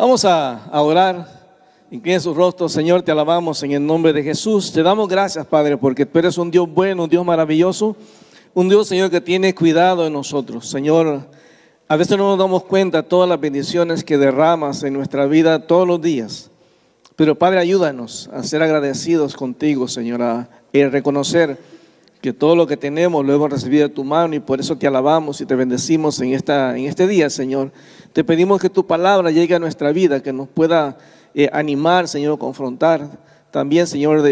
Vamos a orar. Inclina sus rostros, Señor, te alabamos en el nombre de Jesús. Te damos gracias, Padre, porque tú eres un Dios bueno, un Dios maravilloso, un Dios, Señor, que tiene cuidado de nosotros. Señor, a veces no nos damos cuenta de todas las bendiciones que derramas en nuestra vida todos los días. Pero, Padre, ayúdanos a ser agradecidos contigo, Señor, a reconocer que todo lo que tenemos lo hemos recibido de tu mano, y por eso te alabamos y te bendecimos en este día, Señor. Te pedimos que tu palabra llegue a nuestra vida, que nos pueda animar, Señor, confrontar, también, Señor,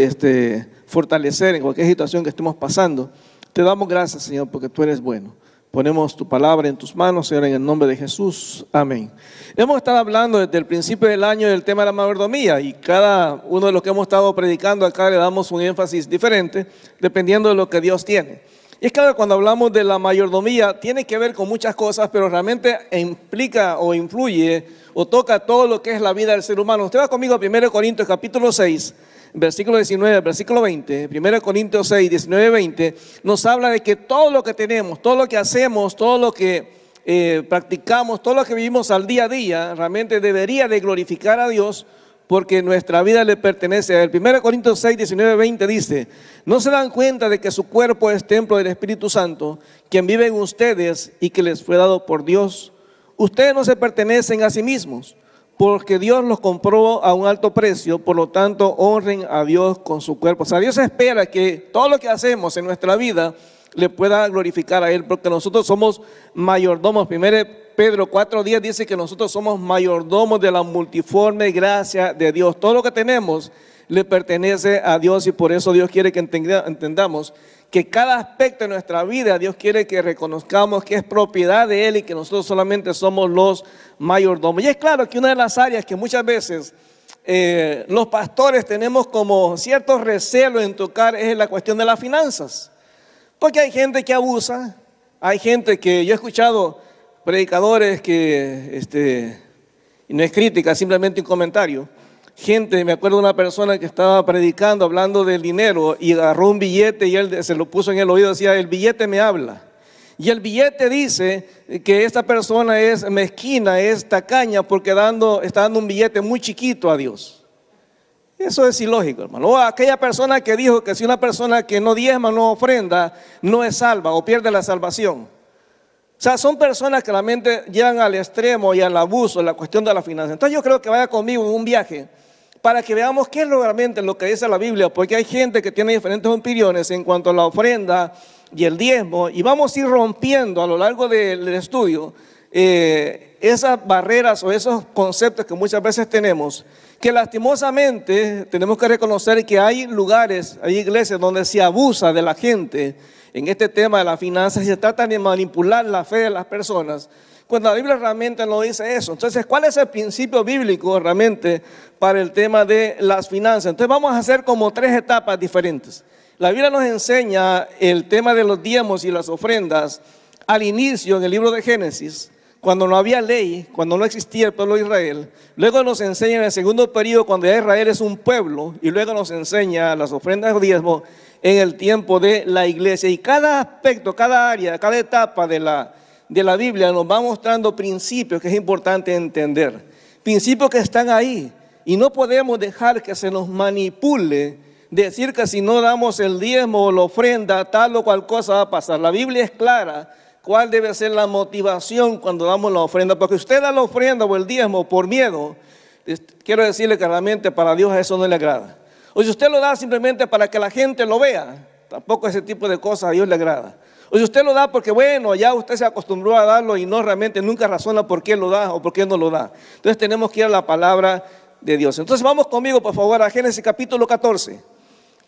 fortalecer en cualquier situación que estemos pasando. Te damos gracias, Señor, porque tú eres bueno. Ponemos tu palabra en tus manos, Señor, en el nombre de Jesús. Amén. Hemos estado hablando desde el principio del año del tema de la mayordomía, y cada uno de los que hemos estado predicando acá le damos un énfasis diferente dependiendo de lo que Dios tiene. Y es claro, cuando hablamos de la mayordomía tiene que ver con muchas cosas, pero realmente implica o influye o toca todo lo que es la vida del ser humano. Usted va conmigo a 1 Corintios capítulo 6, versículo 19, versículo 20. 1 Corintios 6, 19, 20 nos habla de que todo lo que tenemos, todo lo que hacemos, todo lo que practicamos, todo lo que vivimos al día a día, realmente debería de glorificar a Dios, porque nuestra vida le pertenece a Él. 1 Corintios 6, 19, 20 dice: ¿no se dan cuenta de que su cuerpo es templo del Espíritu Santo, quien vive en ustedes y que les fue dado por Dios? Ustedes no se pertenecen a sí mismos, porque Dios los compró a un alto precio, por lo tanto honren a Dios con su cuerpo. O sea, Dios espera que todo lo que hacemos en nuestra vida le pueda glorificar a Él, porque nosotros somos mayordomos. 1 Pedro 4:10 dice que nosotros somos mayordomos de la multiforme gracia de Dios. Todo lo que tenemos le pertenece a Dios, y por eso Dios quiere que entendamos que cada aspecto de nuestra vida, Dios quiere que reconozcamos que es propiedad de Él y que nosotros solamente somos los mayordomos. Y es claro que una de las áreas que muchas veces los pastores tenemos como cierto recelo en tocar es la cuestión de las finanzas. Porque hay gente que abusa, hay gente que, yo he escuchado predicadores que, y no es crítica, simplemente un comentario. Gente, me acuerdo de una persona que estaba predicando, hablando del dinero, y agarró un billete y él se lo puso en el oído, decía: el billete me habla. Y el billete dice que esta persona es mezquina, es tacaña, porque está dando un billete muy chiquito a Dios. Eso es ilógico, hermano. O aquella persona que dijo que si una persona que no diezma, no ofrenda, no es salva o pierde la salvación. O sea, son personas que realmente llegan al extremo y al abuso en la cuestión de la finanza. Entonces yo creo que vaya conmigo en un viaje para que veamos qué es realmente lo que dice la Biblia, porque hay gente que tiene diferentes opiniones en cuanto a la ofrenda y el diezmo, y vamos a ir rompiendo a lo largo del estudio esas barreras o esos conceptos que muchas veces tenemos, que lastimosamente tenemos que reconocer que hay lugares, hay iglesias donde se abusa de la gente en este tema de las finanzas y se trata de manipular la fe de las personas, cuando la Biblia realmente no dice eso. Entonces, ¿cuál es el principio bíblico realmente para el tema de las finanzas? Entonces vamos a hacer como tres etapas diferentes. La Biblia nos enseña el tema de los diezmos y las ofrendas al inicio en el libro de Génesis, cuando no había ley, cuando no existía el pueblo de Israel. Luego nos enseña en el segundo periodo, cuando ya Israel es un pueblo, y luego nos enseña las ofrendas de diezmo en el tiempo de la iglesia. Y cada aspecto, cada área, cada etapa de la Biblia nos va mostrando principios que es importante entender. Principios que están ahí, y no podemos dejar que se nos manipule, decir que si no damos el diezmo o la ofrenda, tal o cual cosa va a pasar. La Biblia es clara cuál debe ser la motivación cuando damos la ofrenda, porque usted da la ofrenda o el diezmo por miedo, quiero decirle que realmente para Dios a eso no le agrada. O si usted lo da simplemente para que la gente lo vea, tampoco ese tipo de cosas a Dios le agrada. O si usted lo da porque bueno, ya usted se acostumbró a darlo y no realmente nunca razona por qué lo da o por qué no lo da. Entonces tenemos que ir a la palabra de Dios. Entonces vamos conmigo, por favor, a Génesis capítulo 14.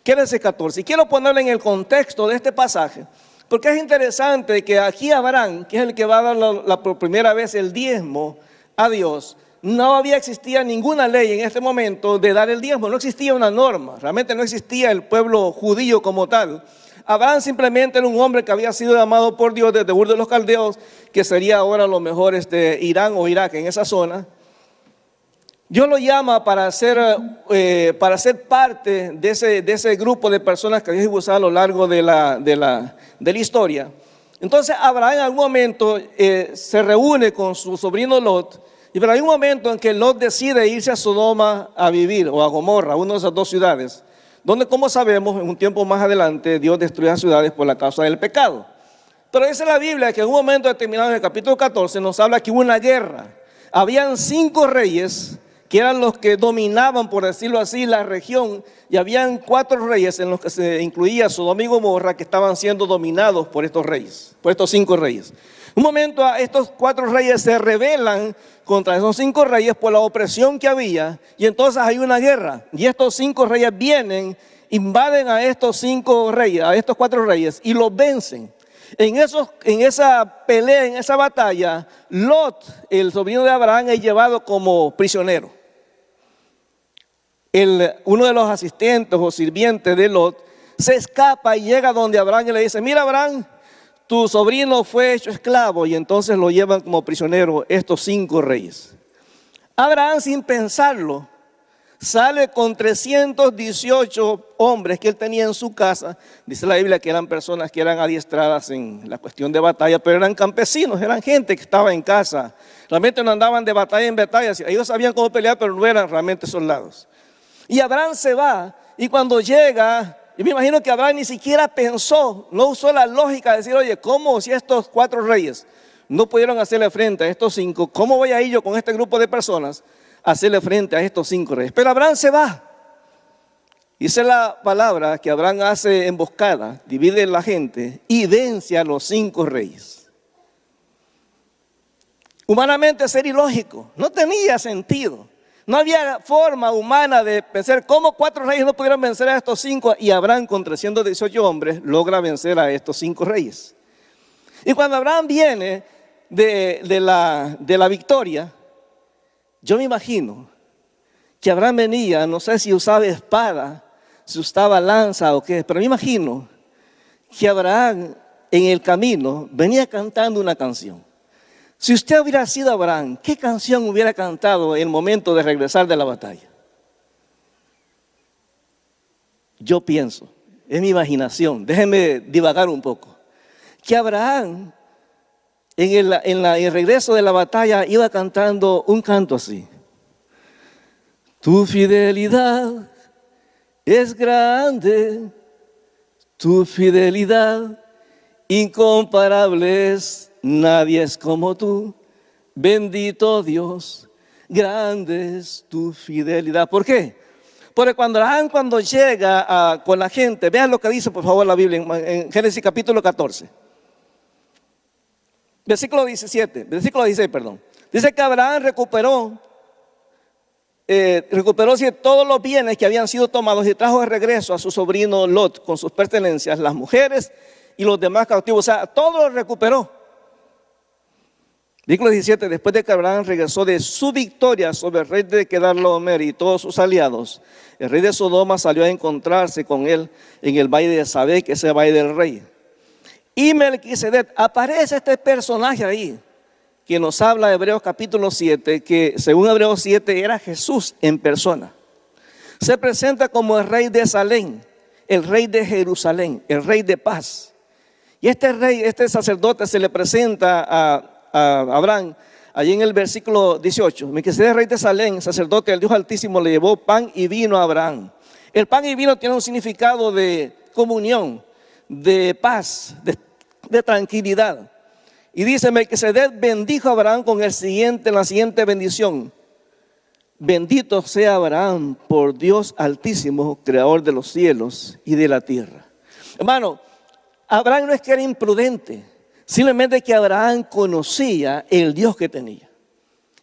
Génesis 14. Y quiero ponerle en el contexto de este pasaje, porque es interesante que aquí Abraham, que es el que va a dar por primera vez el diezmo a Dios, no existía ninguna ley en este momento de dar el diezmo, no existía una norma, realmente no existía el pueblo judío como tal. Abraham simplemente era un hombre que había sido llamado por Dios desde Ur de los Caldeos, que sería ahora a lo mejor Irán o Irak, en esa zona. Dios lo llama para ser parte de ese grupo de personas que Dios iba a usar a lo largo de la historia. Entonces Abraham en algún momento se reúne con su sobrino Lot pero hay un momento en que Lot decide irse a Sodoma a vivir, o a Gomorra, una de esas dos ciudades, donde, como sabemos, en un tiempo más adelante Dios destruye las ciudades por la causa del pecado. Pero dice la Biblia que en un momento determinado, en el capítulo 14, nos habla que hubo una guerra. Habían 5 reyes que eran los que dominaban, por decirlo así, la región, y habían 4 reyes en los que se incluía Sodoma y Gomorra, que estaban siendo dominados por estos reyes, por estos 5 reyes. Un momento, estos 4 reyes se rebelan contra esos 5 reyes por la opresión que había, y entonces hay una guerra, y estos 5 reyes vienen, invaden a estos 5 reyes, a estos 4 reyes, y los vencen. En esa pelea, en esa batalla, Lot, el sobrino de Abraham, es llevado como prisionero. Uno de los asistentes o sirvientes de Lot se escapa y llega donde Abraham y le dice: mira, Abraham, tu sobrino fue hecho esclavo. Y entonces lo llevan como prisionero estos 5 reyes. Abraham, sin pensarlo, sale con 318 hombres que él tenía en su casa. Dice la Biblia que eran personas que eran adiestradas en la cuestión de batalla, pero eran campesinos, eran gente que estaba en casa. Realmente no andaban de batalla en batalla. Ellos sabían cómo pelear, pero no eran realmente soldados. Y Abraham se va, y cuando llega, yo me imagino que Abraham ni siquiera pensó, no usó la lógica de decir: oye, ¿cómo si estos 4 reyes no pudieron hacerle frente a estos 5? ¿Cómo voy a ir yo con este grupo de personas a hacerle frente a estos 5 reyes? Pero Abraham se va. Dice la palabra que Abraham hace emboscada, divide la gente y vence a los 5 reyes. Humanamente sería ilógico, no tenía sentido. No había forma humana de pensar cómo 4 reyes no pudieron vencer a estos 5, y Abraham con 318 hombres logra vencer a estos 5 reyes. Y cuando Abraham viene de la victoria, yo me imagino que Abraham venía, no sé si usaba espada, si usaba lanza o qué, pero me imagino que Abraham en el camino venía cantando una canción. Si usted hubiera sido Abraham, ¿qué canción hubiera cantado en el momento de regresar de la batalla? Yo pienso, es mi imaginación, déjenme divagar un poco, que Abraham en el regreso de la batalla iba cantando un canto así: tu fidelidad es grande, tu fidelidad incomparable es. Nadie es como tú, bendito Dios, grande es tu fidelidad. ¿Por qué? Porque cuando llega con la gente, vean lo que dice por favor la Biblia en Génesis capítulo 14. Versículo 16, perdón. Dice que Abraham recuperó todos los bienes que habían sido tomados y trajo de regreso a su sobrino Lot con sus pertenencias, las mujeres y los demás cautivos. O sea, todo lo recuperó. Versículo 17, después de que Abraham regresó de su victoria sobre el rey de Kedorlaomer y todos sus aliados, el rey de Sodoma salió a encontrarse con él en el valle de Sabé, que es el valle del rey. Y Melquisedec, aparece este personaje ahí, que nos habla de Hebreos capítulo 7, que según Hebreos 7 era Jesús en persona. Se presenta como el rey de Salem, el rey de Jerusalén, el rey de paz. Y este sacerdote se le presenta a Abraham, allí en el versículo 18. Melquisedec, rey de Salem, sacerdote del Dios Altísimo, le llevó pan y vino a Abraham. El pan y vino tiene un significado de comunión, de paz, de tranquilidad. Y dice: Melquisedec bendijo a Abraham con la siguiente bendición: bendito sea Abraham por Dios Altísimo, creador de los cielos y de la tierra. Hermano, Abraham no es que era imprudente, simplemente que Abraham conocía el Dios que tenía.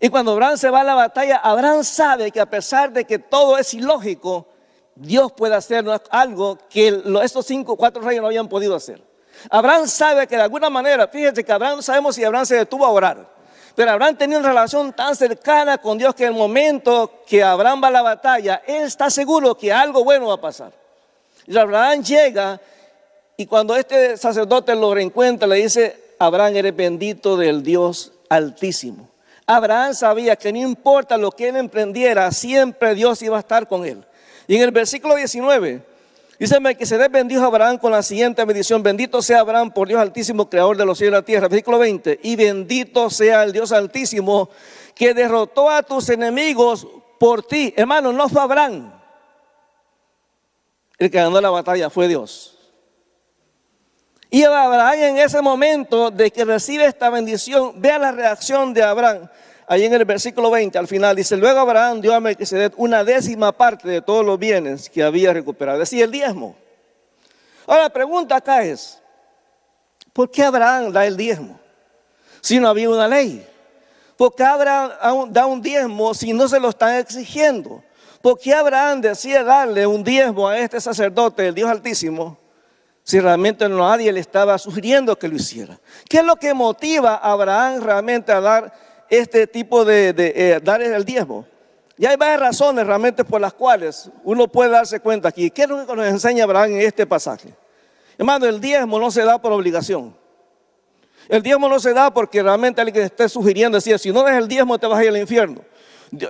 Y cuando Abraham se va a la batalla, Abraham sabe que a pesar de que todo es ilógico, Dios puede hacer algo que estos 4 reyes no habían podido hacer. Abraham sabe que de alguna manera, fíjense que Abraham, no sabemos si Abraham se detuvo a orar, pero Abraham tenía una relación tan cercana con Dios que en el momento que Abraham va a la batalla, él está seguro que algo bueno va a pasar. Y Abraham llega, y cuando este sacerdote lo reencuentra, le dice: Abraham, eres bendito del Dios Altísimo. Abraham sabía que no importa lo que él emprendiera, siempre Dios iba a estar con él. Y en el versículo 19, Dice Melquisedec bendijo a Abraham con la siguiente bendición: bendito sea Abraham por Dios Altísimo, creador de los cielos y la tierra. Versículo 20, y bendito sea el Dios Altísimo que derrotó a tus enemigos por ti. Hermano, no fue Abraham el que ganó la batalla, fue Dios. Y Abraham, en ese momento de que recibe esta bendición, vea la reacción de Abraham. Ahí en el versículo 20, al final dice: luego Abraham dio a Melquisedec una décima parte de todos los bienes que había recuperado, es decir, el diezmo. Ahora la pregunta acá es: ¿por qué Abraham da el diezmo si no había una ley? ¿Por qué Abraham da un diezmo si no se lo están exigiendo? ¿Por qué Abraham decide darle un diezmo a este sacerdote del Dios Altísimo si realmente nadie le estaba sugiriendo que lo hiciera? ¿Qué es lo que motiva a Abraham realmente a dar este tipo dar el diezmo? Y hay varias razones realmente por las cuales uno puede darse cuenta aquí. ¿Qué es lo que nos enseña Abraham en este pasaje? Hermano, el diezmo no se da por obligación. El diezmo no se da porque realmente alguien esté sugiriendo, decir, si no das el diezmo te vas a ir al infierno.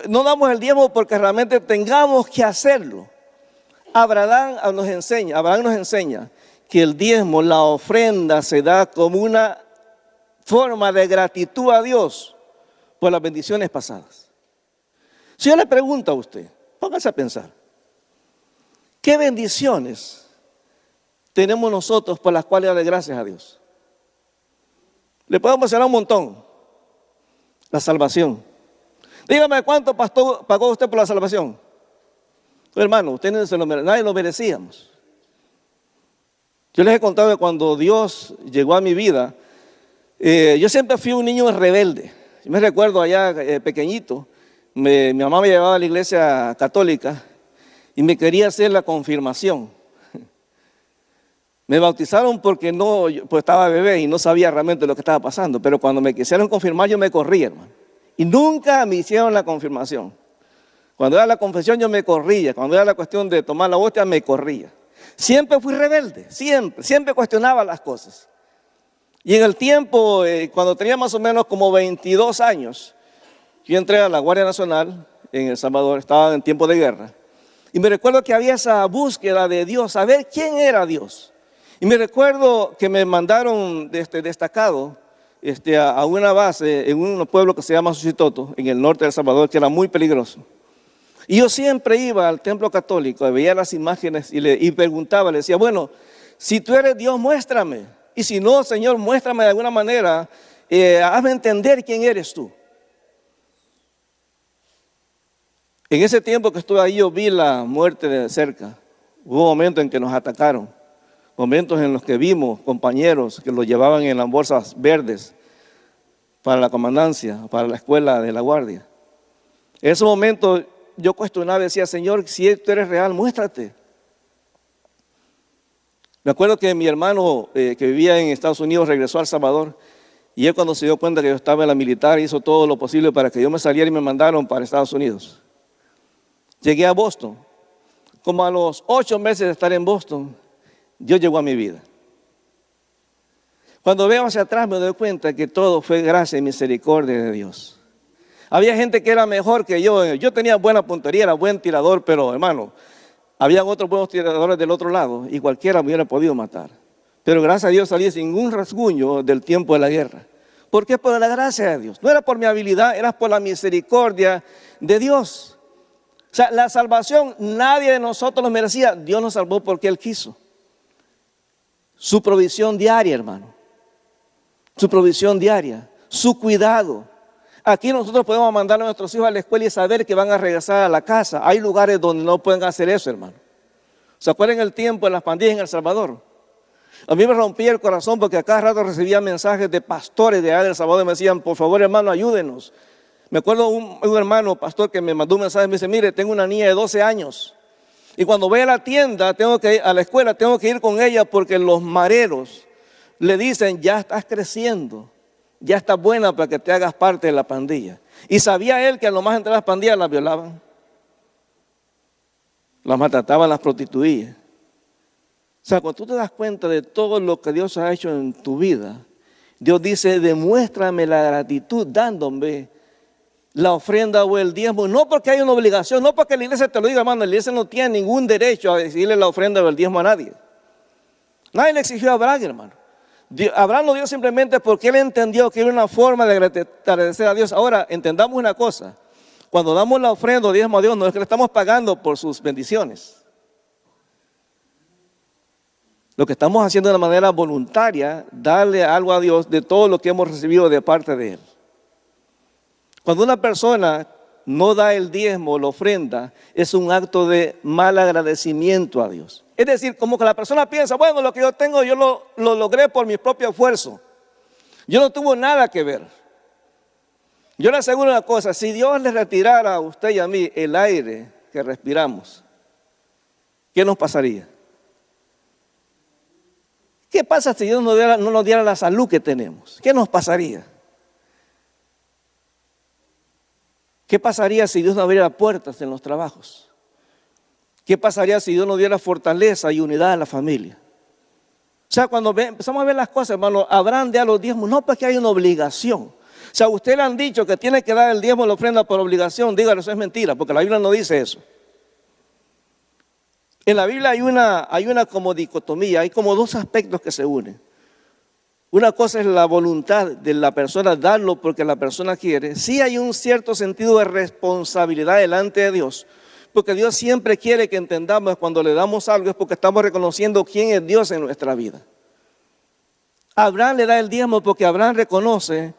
No damos el diezmo porque realmente tengamos que hacerlo. Abraham nos enseña que el diezmo, la ofrenda, se da como una forma de gratitud a Dios por las bendiciones pasadas. Si yo le pregunto a usted, póngase a pensar, ¿qué bendiciones tenemos nosotros por las cuales darle gracias a Dios? Le podemos mencionar un montón. La salvación. Dígame, ¿cuánto pagó usted por la salvación? Hermano, usted nadie lo merecíamos. Yo les he contado que cuando Dios llegó a mi vida, yo siempre fui un niño rebelde. Yo me recuerdo allá pequeñito, mi mamá me llevaba a la iglesia católica y me quería hacer la confirmación. Me bautizaron porque pues estaba bebé y no sabía realmente lo que estaba pasando, pero cuando me quisieron confirmar yo me corría, hermano. Y nunca me hicieron la confirmación. Cuando era la confesión yo me corría, cuando era la cuestión de tomar la hostia me corría. Siempre fui rebelde, siempre cuestionaba las cosas. Y en el tiempo, cuando tenía más o menos como 22 años, yo entré a la Guardia Nacional en El Salvador, estaba en tiempo de guerra. Y me recuerdo que había esa búsqueda de Dios, saber quién era Dios. Y me recuerdo que me mandaron destacado a una base en un pueblo que se llama Susitoto, en el norte de El Salvador, que era muy peligroso. Y yo siempre iba al templo católico, veía las imágenes y preguntaba, le decía, bueno, si tú eres Dios, muéstrame. Y si no, Señor, muéstrame de alguna manera, hazme entender quién eres tú. En ese tiempo que estuve ahí, yo vi la muerte de cerca. Hubo momentos en que nos atacaron, momentos en los que vimos compañeros que los llevaban en las bolsas verdes para la comandancia, para la escuela de la guardia. En ese momento yo cuestionaba y decía, Señor, si tú eres real, muéstrate. Me acuerdo que mi hermano que vivía en Estados Unidos regresó a El Salvador y él, cuando se dio cuenta que yo estaba en la militar, hizo todo lo posible para que yo me saliera y me mandaron para Estados Unidos. Llegué a Boston. Como a los 8 meses de estar en Boston, Dios llegó a mi vida. Cuando veo hacia atrás me doy cuenta que todo fue gracia y misericordia de Dios. Había gente que era mejor que yo. Yo tenía buena puntería, era buen tirador, pero hermano, había otros buenos tiradores del otro lado y cualquiera me hubiera podido matar. Pero gracias a Dios salí sin un rasguño del tiempo de la guerra. ¿Por qué? Por la gracia de Dios. No era por mi habilidad, era por la misericordia de Dios. O sea, la salvación nadie de nosotros lo merecía. Dios nos salvó porque Él quiso. Su provisión diaria, hermano. Su provisión diaria. Su cuidado. Aquí nosotros podemos mandar a nuestros hijos a la escuela y saber que van a regresar a la casa. Hay lugares donde no pueden hacer eso, hermano. ¿Se acuerdan el tiempo de las pandillas en El Salvador? A mí me rompía el corazón porque a cada rato recibía mensajes de pastores de allá de El Salvador y me decían, por favor, hermano, ayúdenos. Me acuerdo un hermano pastor que me mandó un mensaje y me dice, mire, tengo una niña de 12 años. Y cuando voy a la tienda, a la escuela, tengo que ir con ella porque los mareros le dicen, ya estás creciendo. Ya está buena para que te hagas parte de la pandilla. Y sabía él que a lo más entre las pandillas las violaban, las maltrataban, las prostituían. O sea, cuando tú te das cuenta de todo lo que Dios ha hecho en tu vida, Dios dice, demuéstrame la gratitud dándome la ofrenda o el diezmo, no porque hay una obligación, no porque la iglesia te lo diga, hermano, la iglesia no tiene ningún derecho a decirle la ofrenda o el diezmo a nadie. Nadie le exigió a Abraham, hermano. Abraham lo dio simplemente porque él entendió que era una forma de agradecer a Dios. Ahora, entendamos una cosa, cuando damos la ofrenda o diezmo a Dios, no es que le estamos pagando por sus bendiciones. Lo que estamos haciendo de una manera voluntaria, darle algo a Dios de todo lo que hemos recibido de parte de Él. Cuando una persona no da el diezmo o la ofrenda, es un acto de mal agradecimiento a Dios. Es decir, como que la persona piensa, bueno, lo que yo tengo yo lo logré por mi propio esfuerzo. Yo no tuve nada que ver. Yo le aseguro una cosa, si Dios le retirara a usted y a mí el aire que respiramos, ¿qué nos pasaría? ¿Qué pasa si Dios no nos diera la salud que tenemos? ¿Qué nos pasaría? ¿Qué pasaría si Dios no abriera puertas en los trabajos? ¿Qué pasaría si Dios nos diera fortaleza y unidad en la familia? O sea, cuando empezamos a ver las cosas, hermano, Abraham da los diezmos, no porque hay una obligación. O sea, a usted le han dicho que tiene que dar el diezmo o la ofrenda por obligación, dígalo, eso es mentira, porque la Biblia no dice eso. En la Biblia hay una como dicotomía, hay como dos aspectos que se unen. Una cosa es la voluntad de la persona darlo porque la persona quiere. Sí hay un cierto sentido de responsabilidad delante de Dios, porque Dios siempre quiere que entendamos cuando le damos algo es porque estamos reconociendo quién es Dios en nuestra vida. Abraham le da el diezmo porque Abraham reconoce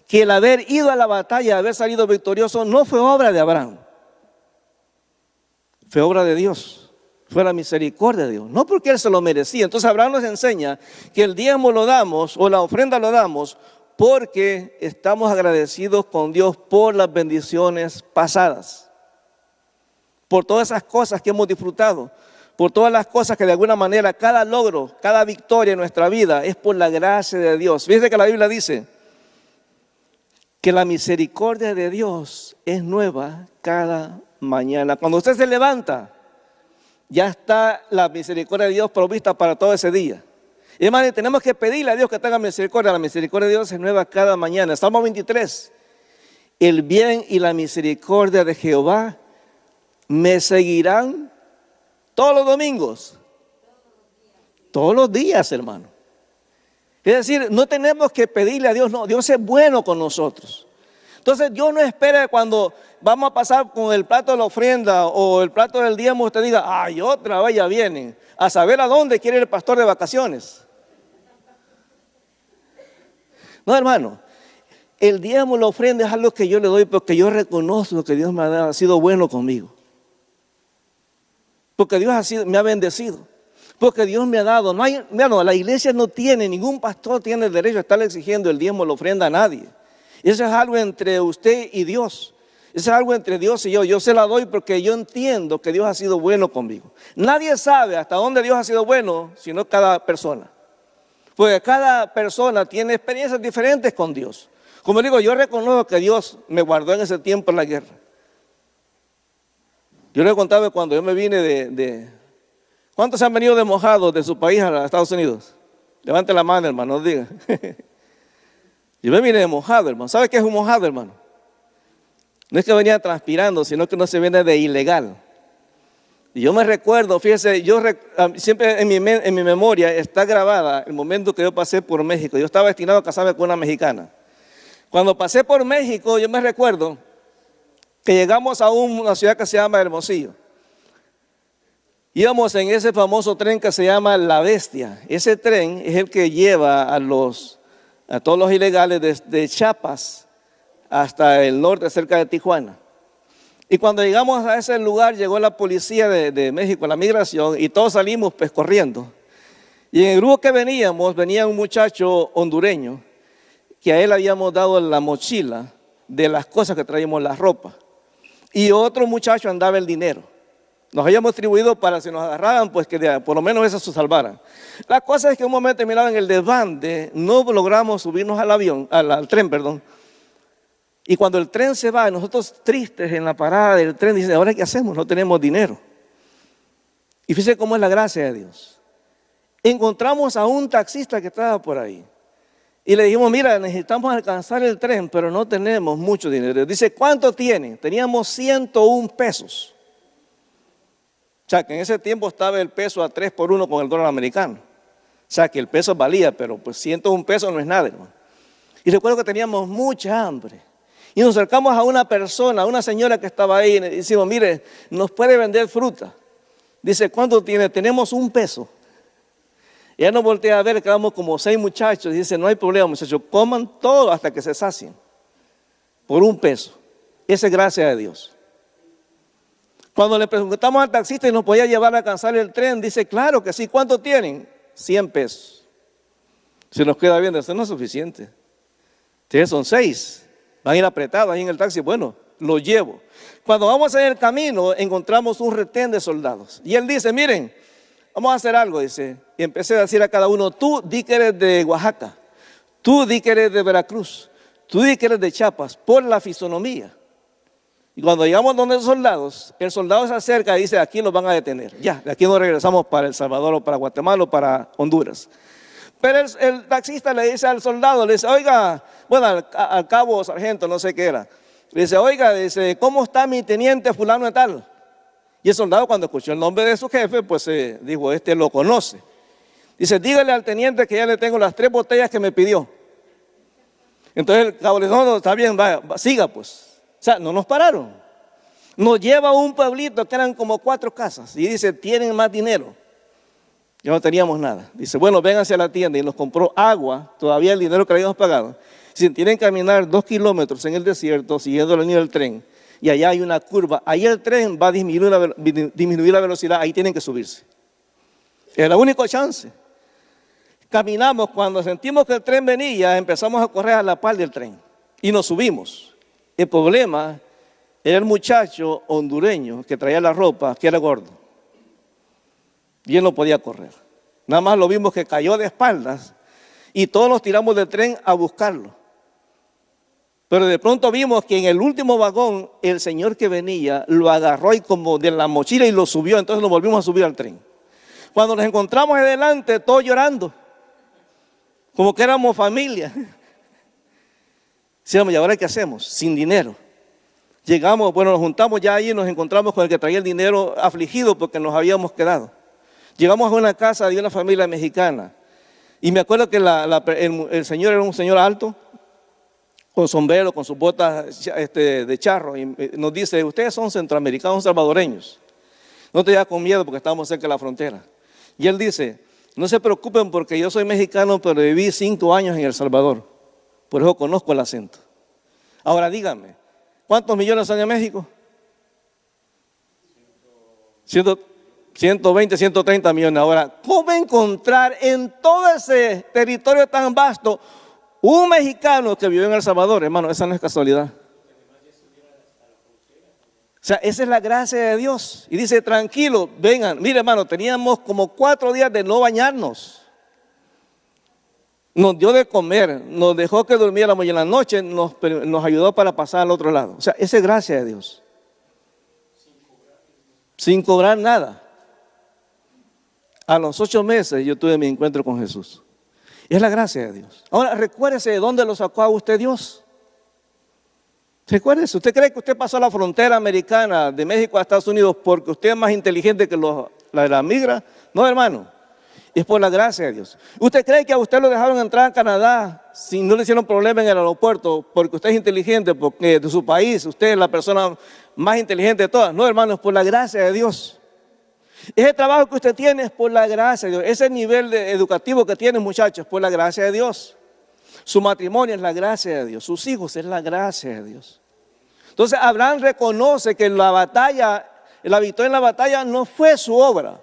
que el haber ido a la batalla, haber salido victorioso, no fue obra de Abraham, fue obra de Dios. Fue la misericordia de Dios, no porque Él se lo merecía. Entonces Abraham nos enseña que el diezmo lo damos o la ofrenda lo damos porque estamos agradecidos con Dios por las bendiciones pasadas, por todas esas cosas que hemos disfrutado, por todas las cosas que de alguna manera cada logro, cada victoria en nuestra vida es por la gracia de Dios. Fíjense que la Biblia dice que la misericordia de Dios es nueva cada mañana. Cuando usted se levanta, ya está la misericordia de Dios provista para todo ese día. Y hermano, tenemos que pedirle a Dios que tenga misericordia. La misericordia de Dios es nueva cada mañana. Salmo 23. El bien y la misericordia de Jehová me seguirán todos los domingos. Todos los días, hermano. Es decir, no tenemos que pedirle a Dios, no, Dios es bueno con nosotros. Entonces Dios no espera cuando vamos a pasar con el plato de la ofrenda o el plato del diezmo, usted diga, ay, otra vez ya vienen, a saber a dónde quiere ir el pastor de vacaciones. No, hermano, el diezmo, la ofrenda es algo que yo le doy porque yo reconozco que Dios ha sido bueno conmigo. Porque Dios me ha bendecido. Porque Dios me ha dado. La iglesia no tiene, ningún pastor tiene el derecho a estarle exigiendo el diezmo, la ofrenda a nadie. Eso es algo entre usted y Dios. Eso es algo entre Dios y yo. Yo se la doy porque yo entiendo que Dios ha sido bueno conmigo. Nadie sabe hasta dónde Dios ha sido bueno, sino cada persona. Porque cada persona tiene experiencias diferentes con Dios. Como digo, yo reconozco que Dios me guardó en ese tiempo en la guerra. Yo le contaba cuando yo me vine ¿cuántos se han venido de mojados de su país a Estados Unidos? Levante la mano, hermano, no diga. Yo me vine de mojado, hermano. ¿Sabe qué es un mojado, hermano? No es que venía transpirando, sino que no se viene de ilegal. Y yo me recuerdo, fíjese, siempre en mi memoria está grabada el momento que yo pasé por México. Yo estaba destinado a casarme con una mexicana. Cuando pasé por México, yo me recuerdo que llegamos a una ciudad que se llama Hermosillo. Íbamos en ese famoso tren que se llama La Bestia. Ese tren es el que lleva a todos los ilegales desde Chiapas hasta el norte, cerca de Tijuana. Y cuando llegamos a ese lugar, llegó la policía de México, la migración, y todos salimos pues corriendo. Y en el grupo que venía un muchacho hondureño, que a él habíamos dado la mochila de las cosas que traíamos, la ropa. Y otro muchacho andaba el dinero. Nos habíamos distribuido para si nos agarraban, pues que por lo menos eso se salvaran. La cosa es que un momento miraban el desbande, no logramos subirnos al tren, perdón. Y cuando el tren se va, nosotros tristes en la parada del tren, dicen, ¿ahora qué hacemos? No tenemos dinero. Y fíjense cómo es la gracia de Dios. Encontramos a un taxista que estaba por ahí. Y le dijimos, mira, necesitamos alcanzar el tren, pero no tenemos mucho dinero. Dice, ¿cuánto tienen? Teníamos 101 pesos. O sea, que en ese tiempo estaba el peso a 3 por 1 con el dólar americano. O sea, que el peso valía, pero pues 101 pesos no es nada, hermano. Y recuerdo que teníamos mucha hambre. Y nos acercamos a una persona, a una señora que estaba ahí, y le decimos, mire, ¿nos puede vender fruta? Dice, ¿cuánto tiene? Tenemos 1 peso. Y ella nos voltea a ver, quedamos como 6 muchachos, y dice, no hay problema, muchachos, coman todo hasta que se sacien. Por 1 peso. Esa es gracia de Dios. Cuando le preguntamos al taxista si nos podía llevar a alcanzar el tren, dice, claro que sí. ¿Cuánto tienen? 100 pesos. Si nos queda bien, eso no es suficiente. Ustedes son 6. Van a ir apretados ahí en el taxi. Bueno, lo llevo. Cuando vamos en el camino, encontramos un retén de soldados. Y él dice, miren, vamos a hacer algo, dice. Y empecé a decir a cada uno, tú di que eres de Oaxaca. Tú di que eres de Veracruz. Tú di que eres de Chiapas, por la fisonomía. Y cuando llegamos donde los soldados, el soldado se acerca y dice, aquí los van a detener. Ya, de aquí nos regresamos para El Salvador o para Guatemala o para Honduras. Pero el taxista le dice al soldado, le dice, oiga, bueno, al cabo sargento, no sé qué era. Le dice, oiga, dice, ¿cómo está mi teniente fulano de tal? Y el soldado cuando escuchó el nombre de su jefe, pues dijo, este lo conoce. Dice, dígale al teniente que ya le tengo las 3 botellas que me pidió. Entonces el cabo le dice, no, está bien, vaya, siga pues. O sea, no nos pararon. Nos lleva a un pueblito que eran como 4 casas. Y dice, tienen más dinero. Ya no teníamos nada. Dice, bueno, vénganse a la tienda y nos compró agua, todavía el dinero que habíamos pagado. Si tienen que caminar 2 kilómetros en el desierto, siguiendo la línea del tren, y allá hay una curva, ahí el tren va a disminuir la velocidad, ahí tienen que subirse. Es la única chance. Caminamos, cuando sentimos que el tren venía, empezamos a correr a la par del tren y nos subimos. El problema era el muchacho hondureño que traía la ropa, que era gordo. Y él no podía correr. Nada más lo vimos que cayó de espaldas y todos nos tiramos del tren a buscarlo. Pero de pronto vimos que en el último vagón el señor que venía lo agarró y como de la mochila y lo subió. Entonces nos volvimos a subir al tren. Cuando nos encontramos adelante, todos llorando, como que éramos familia. Decíamos, ¿y ahora qué hacemos? Sin dinero. Llegamos, bueno, nos juntamos ya ahí y nos encontramos con el que traía el dinero afligido porque nos habíamos quedado. Llegamos a una casa de una familia mexicana y me acuerdo que el señor era un señor alto, con sombrero, con sus botas de charro, y nos dice, ustedes son centroamericanos, salvadoreños, no te vayas con miedo porque estamos cerca de la frontera. Y él dice, no se preocupen porque yo soy mexicano, pero viví 5 años en El Salvador, por eso conozco el acento. Ahora díganme, ¿cuántos millones son en México? 120, 130 millones. Ahora, ¿cómo encontrar en todo ese territorio tan vasto un mexicano que vivió en El Salvador? Hermano, esa no es casualidad. O sea, esa es la gracia de Dios. Y dice, tranquilo, vengan. Mire, hermano, teníamos como 4 días de no bañarnos. Nos dio de comer, nos dejó que durmiéramos y en la noche nos ayudó para pasar al otro lado. O sea, esa es gracia de Dios. Sin cobrar nada. A los 8 meses yo tuve mi encuentro con Jesús. Es la gracia de Dios. Ahora, recuérdese de dónde lo sacó a usted Dios. Recuérdese, ¿usted cree que usted pasó la frontera americana de México a Estados Unidos porque usted es más inteligente que la de la migra? No, hermano. Es por la gracia de Dios. ¿Usted cree que a usted lo dejaron entrar a Canadá si no le hicieron problema en el aeropuerto porque usted es inteligente, porque de su país usted es la persona más inteligente de todas? No, hermano, es por la gracia de Dios. Ese trabajo que usted tiene es por la gracia de Dios. Ese nivel educativo que tiene, muchachos, es por la gracia de Dios. Su matrimonio es la gracia de Dios. Sus hijos es la gracia de Dios. Entonces Abraham reconoce que la victoria en la batalla no fue su obra.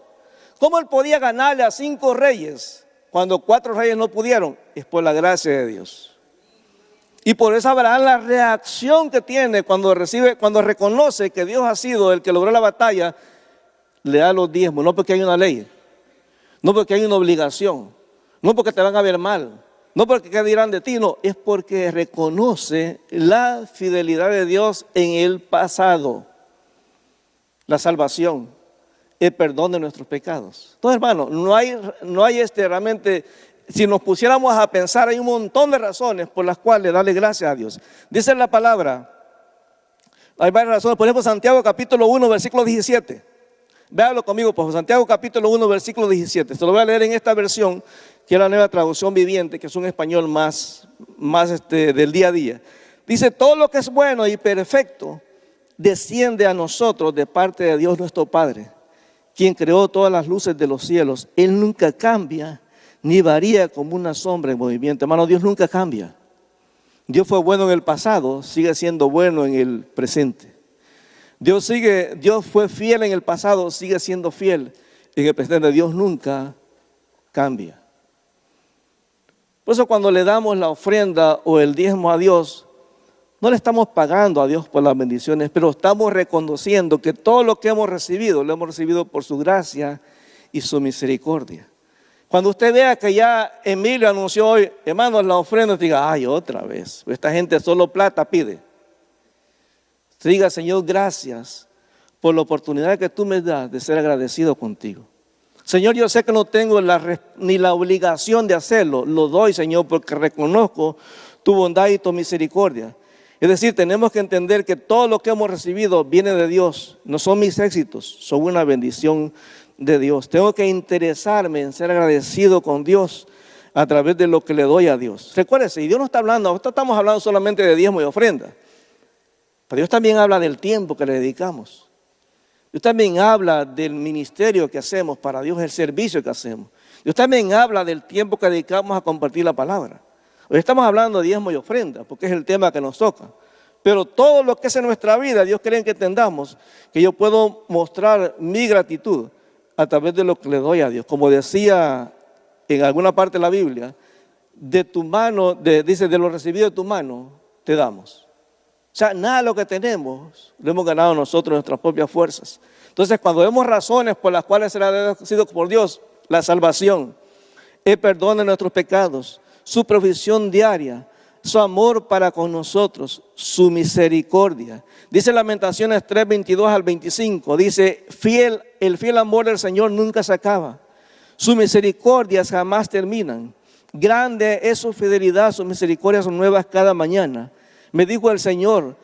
¿Cómo él podía ganarle a 5 reyes cuando 4 reyes no pudieron? Es por la gracia de Dios. Y por eso Abraham, la reacción que tiene cuando reconoce que Dios ha sido el que logró la batalla, le da los diezmos, no porque hay una ley, no porque hay una obligación, no porque te van a ver mal, no porque qué dirán de ti, no, es porque reconoce la fidelidad de Dios en el pasado, la salvación, el perdón de nuestros pecados. Entonces, hermano, no hay realmente si nos pusiéramos a pensar, hay un montón de razones por las cuales darle gracias a Dios. Dice la palabra, hay varias razones. Por ejemplo, Santiago capítulo 1, versículo 17. Véalo conmigo, por favor. Santiago capítulo 1, versículo 17. Se lo voy a leer en esta versión, que es la nueva traducción viviente, que es un español más del día a día. Dice, todo lo que es bueno y perfecto desciende a nosotros de parte de Dios nuestro Padre, quien creó todas las luces de los cielos. Él nunca cambia ni varía como una sombra en movimiento. Hermano, Dios nunca cambia. Dios fue bueno en el pasado, sigue siendo bueno en el presente. Dios fue fiel en el pasado, sigue siendo fiel en el presente. Dios nunca cambia. Por eso cuando le damos la ofrenda o el diezmo a Dios, no le estamos pagando a Dios por las bendiciones, pero estamos reconociendo que todo lo que hemos recibido, lo hemos recibido por su gracia y su misericordia. Cuando usted vea que ya Emilio anunció hoy, hermanos, la ofrenda, diga, ay, otra vez, esta gente solo plata pide. Usted diga, Señor, gracias por la oportunidad que tú me das de ser agradecido contigo. Señor, yo sé que no tengo ni la obligación de hacerlo, lo doy, Señor, porque reconozco tu bondad y tu misericordia. Es decir, tenemos que entender que todo lo que hemos recibido viene de Dios, no son mis éxitos, son una bendición de Dios. Tengo que interesarme en ser agradecido con Dios a través de lo que le doy a Dios. Recuérdese, y Dios no está hablando, ahorita estamos hablando solamente de diezmo y ofrenda, pero Dios también habla del tiempo que le dedicamos. Dios también habla del ministerio que hacemos para Dios, el servicio que hacemos. Dios también habla del tiempo que dedicamos a compartir la palabra. Hoy estamos hablando de diezmo y ofrenda, porque es el tema que nos toca. Pero todo lo que es en nuestra vida, Dios quiere que entendamos que yo puedo mostrar mi gratitud a través de lo que le doy a Dios. Como decía en alguna parte de la Biblia, de tu mano, dice, de lo recibido de tu mano, te damos. O sea, nada de lo que tenemos lo hemos ganado nosotros, nuestras propias fuerzas. Entonces, cuando vemos razones por las cuales será agradecido por Dios, la salvación, el perdón de nuestros pecados, su provisión diaria, su amor para con nosotros, su misericordia. Dice Lamentaciones 3, 22 al 25, dice, el fiel amor del Señor nunca se acaba, sus misericordias jamás terminan. Grande es su fidelidad, sus misericordias son nuevas cada mañana. Me dijo el Señor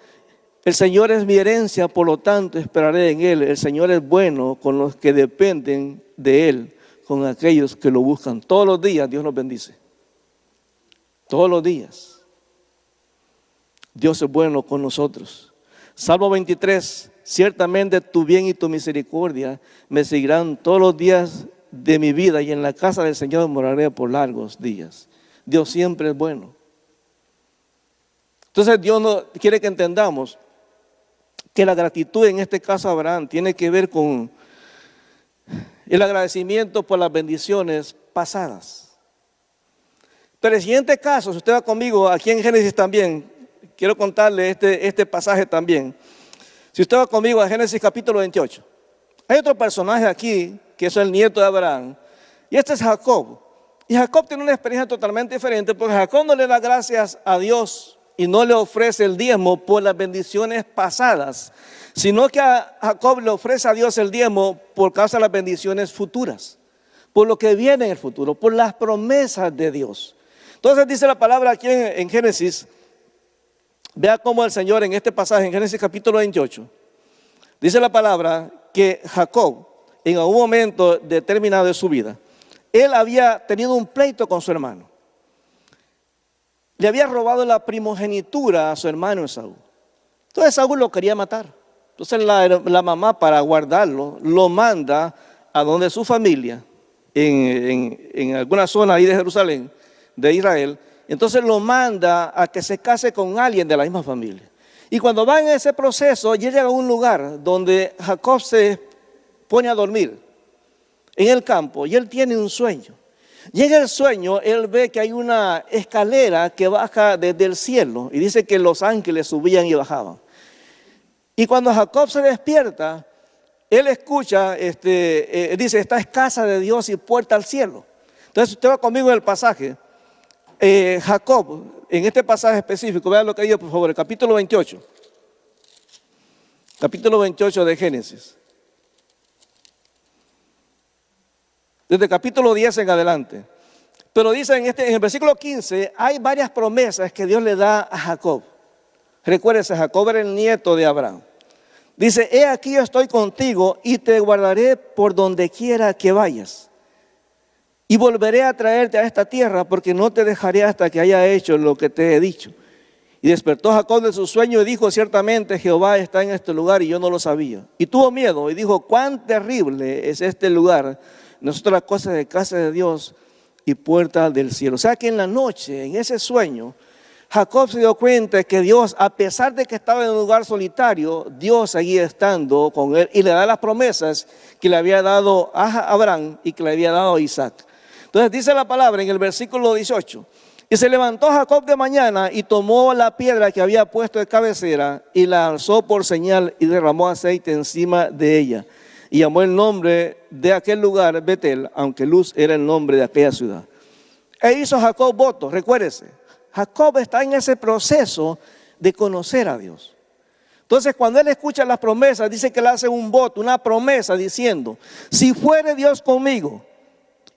es mi herencia, por lo tanto esperaré en Él. El Señor es bueno con los que dependen de Él, con aquellos que lo buscan. Todos los días Dios nos bendice. Todos los días. Dios es bueno con nosotros. Salmo 23, ciertamente tu bien y tu misericordia me seguirán todos los días de mi vida, y en la casa del Señor moraré por largos días. Dios siempre es bueno. Entonces Dios quiere que entendamos que la gratitud, en este caso Abraham, tiene que ver con el agradecimiento por las bendiciones pasadas. Pero el siguiente caso, si usted va conmigo aquí en Génesis también, quiero contarle este pasaje también. Si usted va conmigo a Génesis capítulo 28, hay otro personaje aquí que es el nieto de Abraham, y este es Jacob. Y Jacob tiene una experiencia totalmente diferente, porque Jacob no le da gracias a Dios y no le ofrece el diezmo por las bendiciones pasadas, sino que a Jacob le ofrece a Dios el diezmo por causa de las bendiciones futuras, por lo que viene en el futuro, por las promesas de Dios. Entonces dice la palabra aquí en Génesis, vea cómo el Señor en este pasaje, en Génesis capítulo 28, dice la palabra que Jacob, en algún momento determinado de su vida, él había tenido un pleito con su hermano. Le había robado la primogenitura a su hermano Esaú. Entonces Esaú lo quería matar. Entonces la mamá, para guardarlo, lo manda a donde su familia, en alguna zona ahí de Jerusalén, de Israel. Entonces lo manda a que se case con alguien de la misma familia. Y cuando va en ese proceso, llega a un lugar donde Jacob se pone a dormir en el campo, y él tiene un sueño. Y en el sueño él ve que hay una escalera que baja desde el cielo, y dice que los ángeles subían y bajaban. Y cuando Jacob se despierta, él escucha, dice, esta es casa de Dios y puerta al cielo. Entonces usted va conmigo en el pasaje. Jacob, en este pasaje específico, vean lo que dice por favor, el capítulo 28. Capítulo 28 de Génesis. Desde el capítulo 10 en adelante. Pero dice en el versículo 15, hay varias promesas que Dios le da a Jacob. Recuérdese, Jacob era el nieto de Abraham. Dice, he aquí yo estoy contigo y te guardaré por donde quiera que vayas. Y volveré a traerte a esta tierra porque no te dejaré hasta que haya hecho lo que te he dicho. Y despertó Jacob de su sueño y dijo, ciertamente Jehová está en este lugar y yo no lo sabía. Y tuvo miedo y dijo, cuán terrible es este lugar. Nosotros las cosas de casa de Dios y puerta del cielo. O sea que en la noche, en ese sueño, Jacob se dio cuenta que Dios, a pesar de que estaba en un lugar solitario, Dios seguía estando con él y le da las promesas que le había dado a Abraham y que le había dado a Isaac. Entonces dice la palabra en el versículo 18, y se levantó Jacob de mañana y tomó la piedra que había puesto de cabecera y la alzó por señal y derramó aceite encima de ella. Y llamó el nombre de aquel lugar Betel, aunque Luz era el nombre de aquella ciudad. E hizo Jacob voto, recuérdese. Jacob está en ese proceso de conocer a Dios. Entonces cuando él escucha las promesas, dice que le hace un voto, una promesa diciendo, si fuere Dios conmigo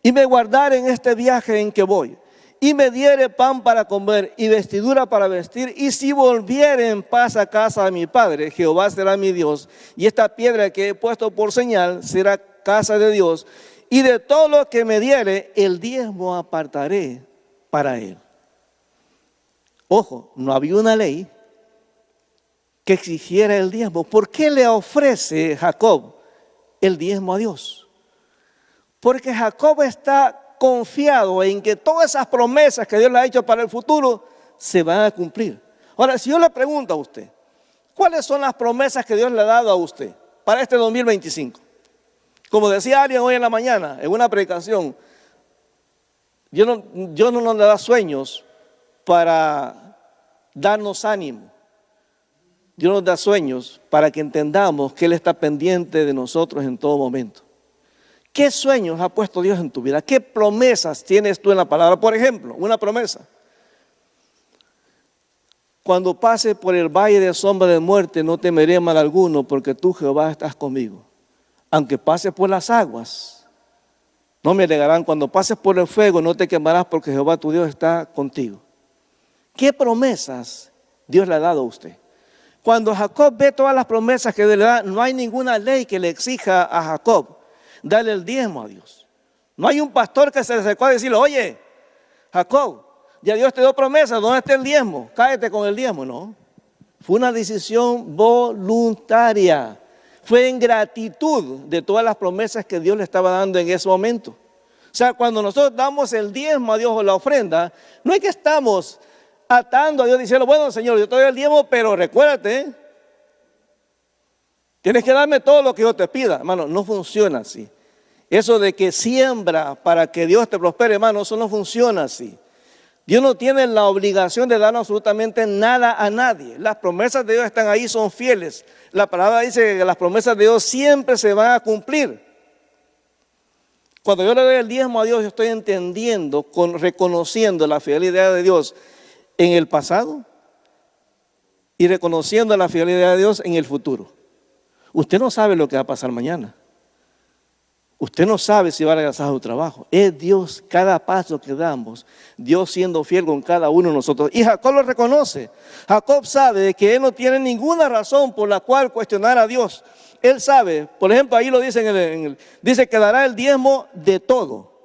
y me guardare en este viaje en que voy, y me diere pan para comer y vestidura para vestir, y si volviere en paz a casa de mi padre, Jehová será mi Dios, y esta piedra que he puesto por señal será casa de Dios, y de todo lo que me diere, el diezmo apartaré para él. Ojo, no había una ley que exigiera el diezmo. ¿Por qué le ofrece Jacob el diezmo a Dios? Porque Jacob está confiado en que todas esas promesas que Dios le ha hecho para el futuro se van a cumplir. Ahora, si yo le pregunto a usted, ¿cuáles son las promesas que Dios le ha dado a usted para este 2025? Como decía alguien hoy en la mañana en una predicación, Dios no nos da sueños para darnos ánimo. Dios nos da sueños para que entendamos que Él está pendiente de nosotros en todo momento. ¿Qué sueños ha puesto Dios en tu vida? ¿Qué promesas tienes tú en la palabra? Por ejemplo, una promesa. Cuando pase por el valle de sombra de muerte, no temeré mal alguno, porque tú, Jehová, estás conmigo. Aunque pase por las aguas, no me negarán. Cuando pases por el fuego, no te quemarás, porque Jehová tu Dios está contigo. ¿Qué promesas Dios le ha dado a usted? Cuando Jacob ve todas las promesas que Dios le da, no hay ninguna ley que le exija a Jacob darle el diezmo a Dios. No hay un pastor que se le acercó a decirle, oye, Jacob, ya Dios te dio promesa, ¿dónde está el diezmo? Cállate con el diezmo. No, fue una decisión voluntaria. Fue en gratitud de todas las promesas que Dios le estaba dando en ese momento. O sea, cuando nosotros damos el diezmo a Dios o la ofrenda, no es que estamos atando a Dios diciendo, bueno, Señor, yo te doy el diezmo, pero recuérdate, tienes que darme todo lo que yo te pida. Hermano, no funciona así. Eso de que siembra para que Dios te prospere, hermano, eso no funciona así. Dios no tiene la obligación de darnos absolutamente nada a nadie. Las promesas de Dios están ahí, son fieles. La palabra dice que las promesas de Dios siempre se van a cumplir. Cuando yo le doy el diezmo a Dios, yo estoy entendiendo, reconociendo la fidelidad de Dios en el pasado y reconociendo la fidelidad de Dios en el futuro. Usted no sabe lo que va a pasar mañana. Usted no sabe si va a regresar a su trabajo. Es Dios, cada paso que damos, Dios siendo fiel con cada uno de nosotros. Y Jacob lo reconoce. Jacob sabe que él no tiene ninguna razón por la cual cuestionar a Dios. Él sabe, por ejemplo, ahí lo dice dice que dará el diezmo de todo.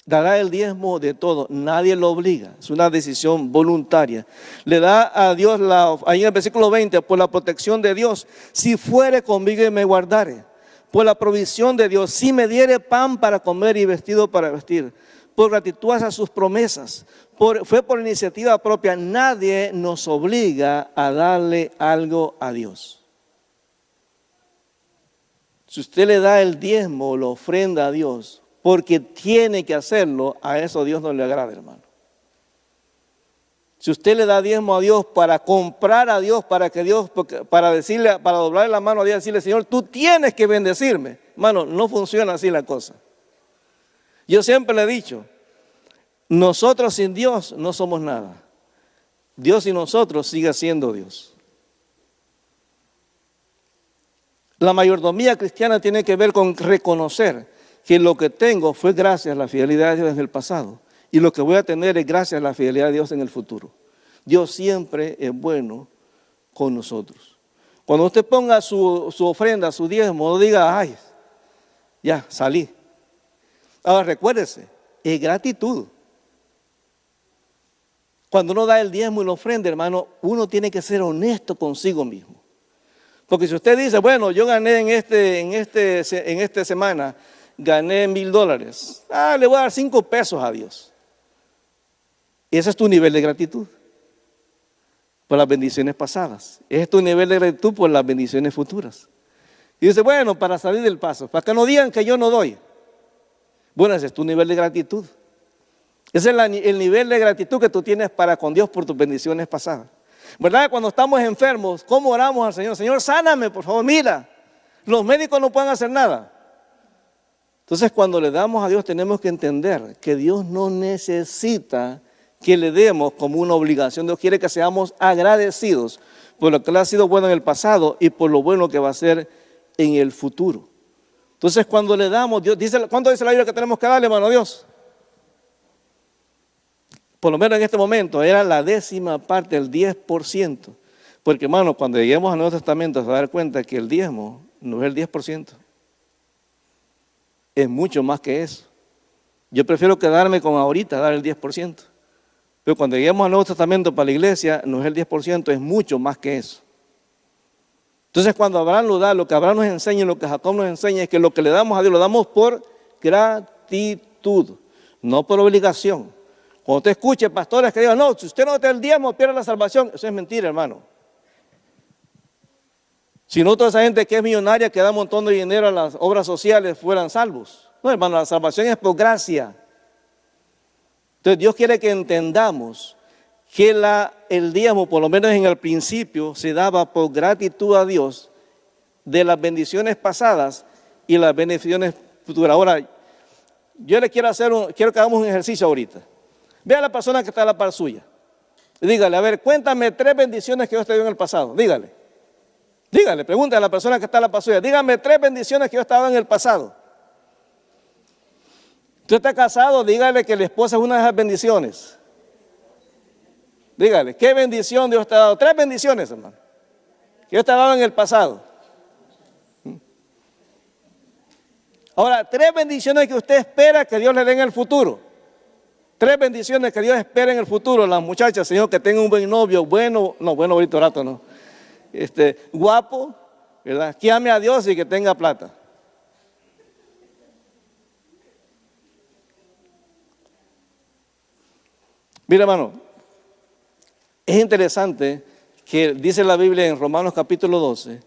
Dará el diezmo de todo, nadie lo obliga, es una decisión voluntaria. Le da a Dios, ahí en el versículo 20, por la protección de Dios, si fuere conmigo y me guardare, por la provisión de Dios, si me diere pan para comer y vestido para vestir, por gratitud a sus promesas, fue por iniciativa propia. Nadie nos obliga a darle algo a Dios. Si usted le da el diezmo o la ofrenda a Dios, porque tiene que hacerlo, a eso Dios no le agrada, hermano. Si usted le da diezmo a Dios para comprar a Dios, para doblarle la mano a Dios y decirle, Señor, tú tienes que bendecirme, hermano, no funciona así la cosa. Yo siempre le he dicho, nosotros sin Dios no somos nada. Dios sin nosotros sigue siendo Dios. La mayordomía cristiana tiene que ver con reconocer que lo que tengo fue gracias a la fidelidad de Dios en el pasado. Y lo que voy a tener es gracias a la fidelidad de Dios en el futuro. Dios siempre es bueno con nosotros. Cuando usted ponga su ofrenda, su diezmo, no diga, ay, ya salí. Ahora recuérdese, es gratitud. Cuando uno da el diezmo y la ofrenda, hermano, uno tiene que ser honesto consigo mismo. Porque si usted dice, bueno, yo gané en esta semana, gané $1,000. Le voy a dar 5 pesos a Dios. Ese es tu nivel de gratitud por las bendiciones pasadas. Ese es tu nivel de gratitud por las bendiciones futuras. Y dice, bueno, para salir del paso, para que no digan que yo no doy. Bueno, ese es tu nivel de gratitud. Ese es el nivel de gratitud que tú tienes para con Dios por tus bendiciones pasadas. ¿Verdad? Cuando estamos enfermos, ¿cómo oramos al Señor? Señor, sáname, por favor, mira. Los médicos no pueden hacer nada. Entonces, cuando le damos a Dios, tenemos que entender que Dios no necesita que le demos como una obligación. Dios quiere que seamos agradecidos por lo que le ha sido bueno en el pasado y por lo bueno que va a ser en el futuro. Entonces, cuando le damos, Dios dice, ¿cuánto dice la Biblia que tenemos que darle, hermano, a Dios? Por lo menos en este momento, era la 10ª parte, el 10%. Porque, hermano, cuando lleguemos al Nuevo Testamento, se va a dar cuenta que el diezmo no es el 10%. Es mucho más que eso. Yo prefiero quedarme con ahorita, dar el 10%. Pero cuando lleguemos al Nuevo Testamento para la iglesia, no es el 10%, es mucho más que eso. Entonces, cuando Abraham lo da, lo que Abraham nos enseña y lo que Jacob nos enseña es que lo que le damos a Dios lo damos por gratitud, no por obligación. Cuando usted escuche pastores que digan, no, si usted no da el diezmo, pierde la salvación. Eso es mentira, hermano. Si no, toda esa gente que es millonaria, que da un montón de dinero a las obras sociales, fueran salvos. No, hermano, la salvación es por gracia. Entonces, Dios quiere que entendamos que el diezmo, por lo menos en el principio, se daba por gratitud a Dios de las bendiciones pasadas y las bendiciones futuras. Ahora, yo le quiero quiero que hagamos un ejercicio ahorita. Ve a la persona que está a la par suya. Y dígale, a ver, cuéntame 3 bendiciones que Dios te dio en el pasado. Dígale, pregúntale a la persona que está a la par suya. Dígame 3 bendiciones que Dios te ha dado en el pasado. Usted está casado, dígale que la esposa es una de esas bendiciones. Dígale, ¿qué bendición Dios te ha dado? 3 bendiciones, hermano, que Dios te ha dado en el pasado. Ahora, 3 bendiciones que usted espera que Dios le dé en el futuro. 3 bendiciones que Dios espera en el futuro. Las muchachas, Señor, que tenga un buen novio, bueno ahorita rato no. Guapo, ¿verdad? Que ame a Dios y que tenga plata. Mira, hermano, es interesante que dice la Biblia en Romanos capítulo 12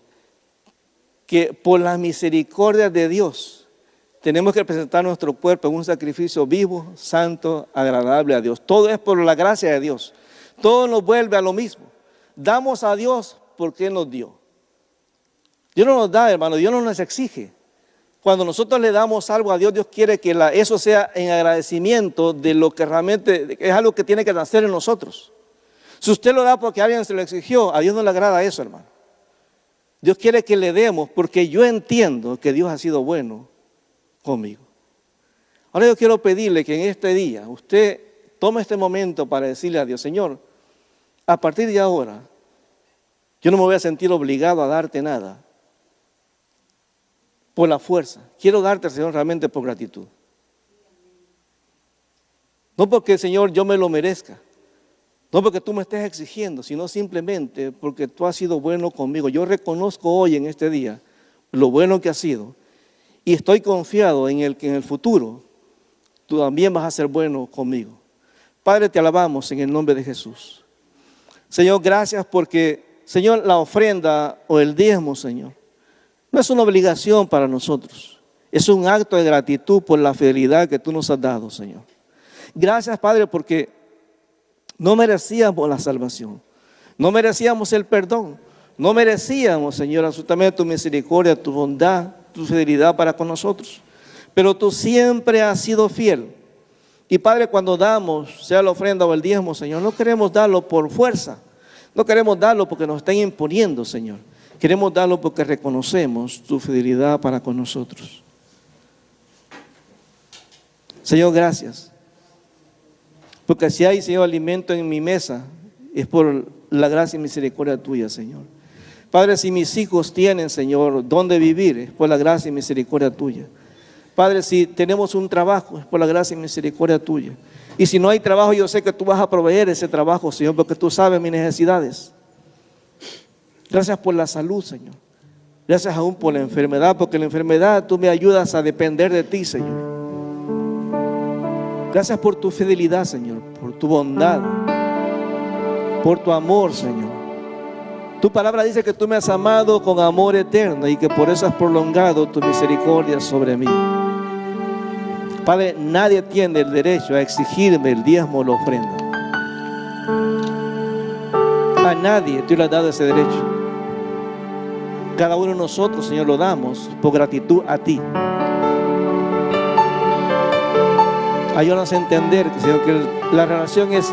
que por la misericordia de Dios tenemos que presentar nuestro cuerpo en un sacrificio vivo, santo, agradable a Dios. Todo es por la gracia de Dios. Todo nos vuelve a lo mismo. Damos a Dios porque Él nos dio. Dios no nos da, hermano, Dios no nos exige. Cuando nosotros le damos algo a Dios, Dios quiere que eso sea en agradecimiento de lo que realmente es algo que tiene que nacer en nosotros. Si usted lo da porque alguien se lo exigió, a Dios no le agrada eso, hermano. Dios quiere que le demos porque yo entiendo que Dios ha sido bueno conmigo. Ahora yo quiero pedirle que en este día usted tome este momento para decirle a Dios, Señor, a partir de ahora, yo no me voy a sentir obligado a darte nada por la fuerza. Quiero darte, Señor, realmente por gratitud. No porque, Señor, yo me lo merezca. No porque tú me estés exigiendo, sino simplemente porque tú has sido bueno conmigo. Yo reconozco hoy en este día lo bueno que has sido. Y estoy confiado en que en el futuro tú también vas a ser bueno conmigo. Padre, te alabamos en el nombre de Jesús. Señor, gracias porque, Señor, la ofrenda o el diezmo, Señor, no es una obligación para nosotros. Es un acto de gratitud por la fidelidad que tú nos has dado, Señor. Gracias, Padre, porque no merecíamos la salvación. No merecíamos el perdón. No merecíamos, Señor, absolutamente tu misericordia, tu bondad, tu fidelidad para con nosotros, pero tú siempre has sido fiel. Y Padre, cuando damos, sea la ofrenda o el diezmo, Señor, no queremos darlo por fuerza, no queremos darlo porque nos estén imponiendo, Señor. Queremos darlo porque reconocemos tu fidelidad para con nosotros. Señor, gracias. Porque si hay, Señor, alimento en mi mesa, es por la gracia y misericordia tuya, Señor. Padre, si mis hijos tienen, Señor, dónde vivir, es por la gracia y misericordia tuya. Padre, si tenemos un trabajo, es por la gracia y misericordia tuya. Y si no hay trabajo, yo sé que tú vas a proveer ese trabajo, Señor, porque tú sabes mis necesidades. Gracias por la salud, Señor. Gracias aún por la enfermedad, porque la enfermedad tú me ayudas a depender de ti, Señor. Gracias por tu fidelidad, Señor, por tu bondad, por tu amor, Señor. Tu palabra dice que tú me has amado con amor eterno y que por eso has prolongado tu misericordia sobre mí. Padre, nadie tiene el derecho a exigirme el diezmo o la ofrenda. A nadie tú le has dado ese derecho. Cada uno de nosotros, Señor, lo damos por gratitud a ti. Ayúdanos a entender, Señor, que la relación es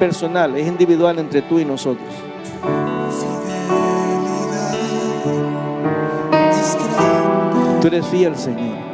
personal, es individual entre tú y nosotros. Tú eres fiel, Señor.